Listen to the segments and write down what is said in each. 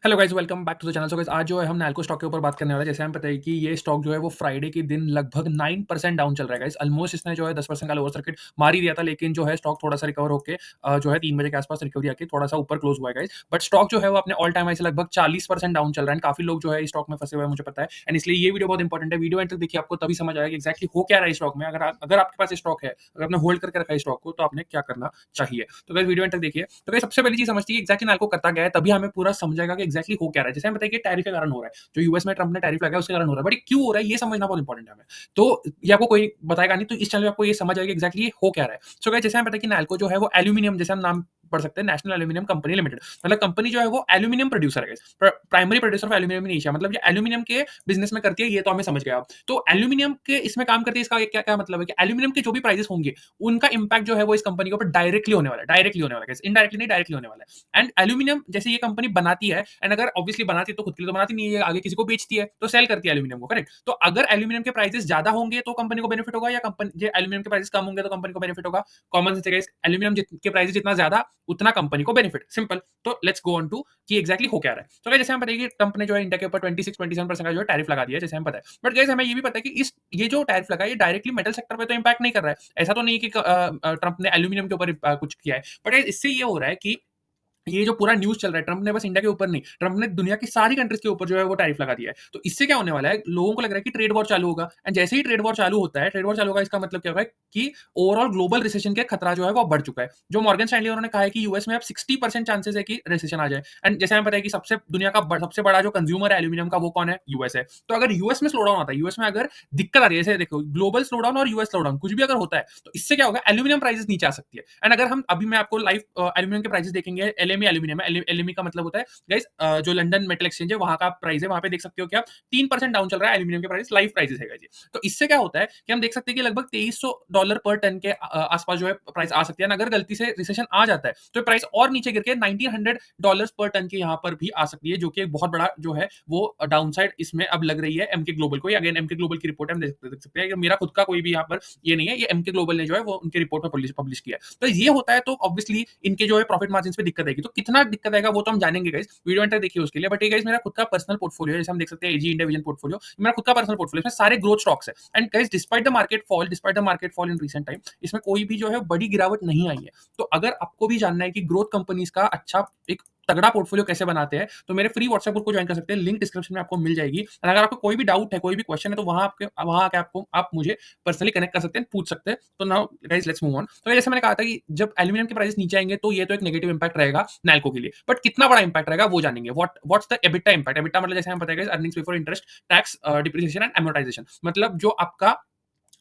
Hello guys, welcome back to the channel. So guys, आज जो है हम नैल्को स्टॉक के ऊपर बात करने वाले हैं। जैसे हमें पता है कि ये स्टॉक जो है वो फ्राइडे के दिन लगभग 9% डाउन चल रहा है गाइस। ऑलमोस्ट इसने जो है 10% का लोअर सर्किट मार ही दिया था, लेकिन जो है स्टॉक थोड़ा-सा रिकवर होके जो है 3 बजे के आस-पास रिकवरी आके थोड़ा-सा ऊपर क्लोज हुआ है गाइस। बट स्टॉक जो है वो अपने ऑल टाइम हाई से लगभग 40% डाउन चल रहा है एंड काफ़ी लोग जो है इस स्टॉक में फँसे हुए हैं, मुझे पता है। एंड इसलिए ये वीडियो बहुत इंपॉर्टेंट है। वीडियो एंड तक देखिए, आपको तभी समझ आएगा कि एक्ज़ैक्टली हो क्या रहा है इस स्टॉक में। अगर आपके पास स्टॉक है, अगर आपने होल्ड करके रखा है स्टॉक को, तो आपने क्या करना चाहिए। तो गाइस वीडियो एंड तक देखिए। तो गाइस सबसे पहली चीज़ समझती है एक्ज़ैक्टली नैल्को करता क्या है, तभी हमें पूरा समझ आएगा कि एक्ज़ैक्टली हो क्या रहा है। जैसे हमें पता है कि टैरिफ के कारण हो रहा है। जो यूएस में ट्रंप ने टैरिफ लगाया उसके कारण हो रहा है। बट ये क्यों हो रहा है, ये समझना बहुत इंपॉर्टेंट है हमें। तो ये आपको कोई बताएगा नहीं, तो इस चैनल में आपको ये समझ आएगा एक्ज़ैक्टली ये हो क्या रहा है। सो गाइस, जैसे हमें पता है कि नैल्को जो है वो एल्यूमीनियम, जैसे हम नाम पढ़ सकते हैं, नेशनल एल्यूमीनियम कंपनी लिमिटेड। मतलब कंपनी जो है वो एल्यूमीनियम प्रोड्यूसर है guys. Primary producer of aluminium in Asia. मतलब ये एल्यूमीनियम के बिजनेस में करती है, ये तो हमें समझ गया अब। तो एल्यूमीनियम के इसमें काम करती है, इसका क्या क्या मतलब है कि एल्यूमीनियम के जो भी प्राइसेस होंगे, उनका इंपैक्ट जो है वो इस कंपनी के ऊपर डायरेक्टली होने वाला है। डायरेक्टली होने वाला है, इनडायरेक्टली नहीं, डायरेक्टली होने वाला है। एंड एल्यूमीनियम जैसे ये कंपनी बनाती है, एंड अगर ऑब्वियसली बनाती है तो खुद के लिए तो बनाती नहीं है, ये आगे किसी को बेचती है, तो सेल करती है एल्यूमीनियम को, करेक्ट। तो अगर एल्यूमीनियम के प्राइसेस ज्यादा होंगे तो कंपनी को बेनिफिट होगा, या कंपनी एल्यूमीनियम के प्राइसेस कम होंगे तो कंपनी को बेनिफिट होगा। कॉमन सेंस है, एल्यूमीनियम के प्राइसेस जितना ज्यादा उतना कंपनी को बेनिफिट, सिंपल। तो लेट्स गो ऑन टू कि एक्जैक्टली हो क्या रहा है। तो जैसे हम बताइए कि ट्रंप ने जो है इंडिया के ऊपर 26-27% का जो है टैरिफ लगा दिया है, जैसे हम पता है। बट गाइस, हमें ये भी पता है कि इस ये जो टैरिफ लगा है, ये डायरेक्टली मेटल सेक्टर पे तो इंपैक्ट नहीं कर रहा है। ऐसा तो नहीं है कि ट्रंप ने एल्यूमीनियम के ऊपर कुछ किया है। बट इससे ये हो रहा है कि ये जो पूरा न्यूज़ चल रहा है, ट्रंप ने बस इंडिया के ऊपर नहीं, ट्रंप ने दुनिया की सारी कंट्रीज़ के ऊपर जो है वो टैरिफ लगा दिया है। तो इससे क्या होने वाला है, लोगों को लग रहा है कि ट्रेड वॉर चालू होगा, एंड जैसे ही ट्रेड वॉर चालू होता है, ट्रेड वॉर चालू होगा, इसका मतलब क्या होगा कि ओवरऑल ग्लोबल रिसेशन के खतरा जो है वो बढ़ चुका है। जो मॉर्गन स्टैनली उन्होंने कहा है कि यूएस में अब 60% चांसेस है कि रिसेशन आ जाए। एंड जैसे हमें पता है कि सबसे दुनिया का सबसे बड़ा जो कंज्यूमर है एल्यूमीनियम का, वो कौन है? यूएस है। तो अगर यूएस में स्लो डाउन आता है, यूएस में अगर दिक्कत आ रही है, जैसे देखो ग्लोबल स्लो डाउन और यूएस स्लो डाउन कुछ भी अगर होता है, तो इससे क्या होगा, एल्यूमीनियम प्राइसेस नीचे आ सकती है। एंड अगर हम अभी मैं आपको लाइव एल्यूमीनियम के प्राइसेस देखेंगे, एलएमई एल्यूमीनियम है, एलएमई का मतलब होता है गाइस जो लंदन मेटल एक्सचेंज है, वहां का प्राइस है, वहां पे देख सकते हो कि आप 3% डाउन चल रहा है एल्यूमीनियम के प्राइस, लाइव प्राइसेस है गाइस ये। तो इससे क्या होता है कि हम देख सकते हैं कि लगभग $2300 पर टन के आसपास जो है प्राइस आ सकती है। अगर गलती से रिसेशन आ जाता है तो प्राइस और नीचे गिर के $1900 पर टन के यहाँ पर भी आ सकती है, जो कि एक बहुत बड़ा जो है वो डाउन साइड इसमें अब लग रही है एमके ग्लोबल को। अगेन एमके ग्लोबल की रिपोर्ट हम देख सकते हैं, मेरा खुद का कोई भी यहाँ पर ये नहीं है, ये एमके ग्लोबल ने जो है वो उनकी रिपोर्ट में पब्लिश किया है। तो ये होता है, तो ऑब्वियसली इनके जो है प्रॉफिट मार्जिन पे दिक्कत आएगी। तो कितना दिक्कत आएगा वो तो हम जानेंगे गाइस, वीडियो एंड तक देखिए उसके लिए। बट ये गाइस मेरा खुद का पर्सनल पोर्टफोलियो है, जैसे हम देख सकते हैं एजी इंडिया विजन पोर्टफोलियो, मेरा खुद का पर्सनल पोर्टफोलियो, इसमें सारे ग्रोथ स्टॉक्स है। And guys despite the market fall in recent time, इसमें कोई भी जो है बड़ी गिरावट नहीं आई है। तो अगर आपको भी जानना है कि ग्रोथ कंपनीज का अच्छा एक तगड़ा पोर्टफोलियो कैसे बनाते हैं, तो मेरे फ्री व्हाट्सएप ग्रुप को ज्वाइन कर सकते हैं, लिंक डिस्क्रिप्शन में आपको मिल जाएगी। और अगर आपको कोई भी डाउट है, कोई भी क्वेश्चन है, तो वहां आके आपको आप मुझे पर्सनली कनेक्ट कर सकते हैं, पूछ सकते हैं। तो now guys let's move on. तो जैसे मैंने कहा था कि जब एल्यूमिनियम के प्राइस नीचे आएंगे, तो ये तो एक नेगेटिव इंपैक्ट रहेगा नैल्को के लिए। बट कितना बड़ा इंपैक्ट रहेगा वो जानेंगे। What's the EBITDA impact. EBITDA मतलब जैसे हम बताएंगे earnings before interest, tax, depreciation and amortisation. मतलब जो आपका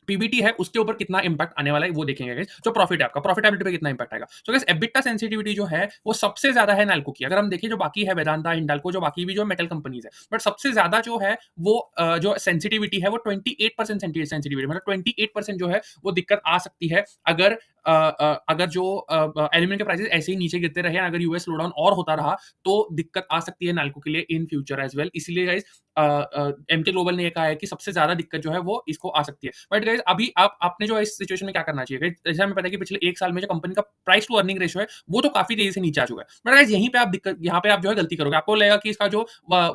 पीबीटी है उसके ऊपर कितना इंपैक्ट आने वाला है वो देखेंगे गाइस। जो प्रॉफिट है आपका, प्रॉफिटेबिलिटी पे कितना इंपैक्ट आएगा। सो गाइस एबिटा सेंसिटिविटी जो है वो सबसे ज्यादा है नैल्को की। अगर हम देखें जो बाकी है, वेदांता, हिंडाल्को, जो बाकी भी जो मेटल कंपनीज है, बट सबसे ज्यादा जो है वो जो सेंसिटिविटी है वो 28% सेंसिटिविटी, मतलब 28% जो है वो दिक्कत आ सकती है अगर अगर जो एल्यूमिनियम के प्राइसेस ऐसे ही नीचे गिरते रहे, अगर यूएस स्लो डाउन और होता रहा, तो दिक्कत आ सकती है नैल्को के लिए इन फ्यूचर एज वेल। इसीलिए गाइस एमके ग्लोबल ने ये कहा है कि सबसे ज्यादा दिक्कत जो है वो इसको आ सकती है। बट गाइस अभी आपने जो है इस सिचुएशन में क्या करना चाहिए guys? जैसे हमें पता है कि पिछले एक साल में जो कंपनी का प्राइस टू अर्निंग रेशियो है वो तो काफी तेजी से नीचे आ चुका है। बट गाइस यहीं पे आप दिक्कत, यहाँ पे आप जो है गलती करोगे। आपको लगेगा कि इसका जो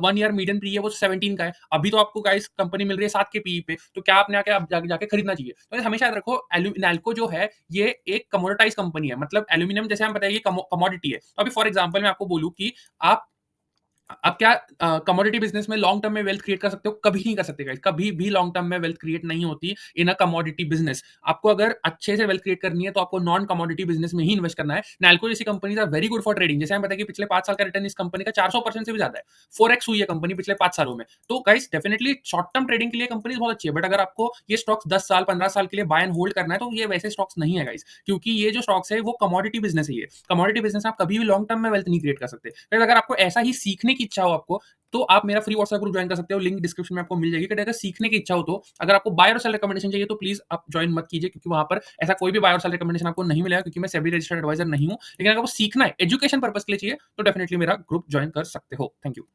1 ईयर मीडियन पी है वो 17 का है, अभी तो आपको गाइस कंपनी मिल रही है 7 के पी पे, तो क्या आपने आके आप जाके खरीदना चाहिए। तो guys, हमेशा याद रखो, नैल्को जो है ये एक कमोडिटाइज कंपनी है। मतलब एल्यूमिनियम जैसे हम बताइए कमोडिटी है। तो अभी फॉर एग्जाम्पल मैं आपको बोलूँ कि आप क्या कमोडिटी बिजनेस में लॉन्ग टर्म में वेल्थ क्रिएट कर सकते हो? कभी नहीं कर सकते गाइस, कभी भी लॉन्ग टर्म में वेल्थ क्रिएट नहीं होती इन अ कमोडिटी बिजनेस। आपको अगर अच्छे से वेल्थ क्रिएट करनी है तो आपको नॉन कमोडिटी बिजनेस में ही इन्वेस्ट करना है। नैल्को जैसी companies are very good for trading. जैसे हम बताएं कि पिछले 5 साल का रिटर्न इस कंपनी का 400% से भी ज्यादा है, 4x हुई है कंपनी पिछले 5 सालों में। तो guys definitely short term trading के लिए कंपनी बहुत अच्छी है, बट अगर आपको ये स्टॉक्स 10 साल 15 साल के लिए बाय एंड होल्ड करना है, तो ये वैसे स्टॉक्स नहीं है गाइस, क्योंकि ये जो स्टॉक्स है वो कमोडिटी बिजनेस है। ये कमोडिटी बिजनेस आप कभी भी लॉन्ग टर्म में वेल्थ नहीं क्रिएट कर सकते। फिर अगर आपको ऐसा ही सीखने की इच्छा हो आपको, तो आप मेरा फ्री व्हाट्सएप ग्रुप ज्वाइन कर सकते हो, लिंक डिस्क्रिप्शन में आपको मिल जाएगी। अगर सीखने की इच्छा हो, तो अगर आपको बाय और सेल रिकमेंडेशन चाहिए तो प्लीज आप ज्वाइन मत कीजिए, क्योंकि वहां पर ऐसा कोई भी बाय और सेल रिकमेंडेशन आपको नहीं मिलेगा, क्योंकि मैं सेबी रजिस्टर्ड एडवाइजर नहीं हूं। लेकिन अगर आपको सीखना है, एजुकेशन पर्पस के लिए चाहिए, तो डेफिनेटली मेरा ग्रुप ज्वाइन कर सकते हो। Thank you.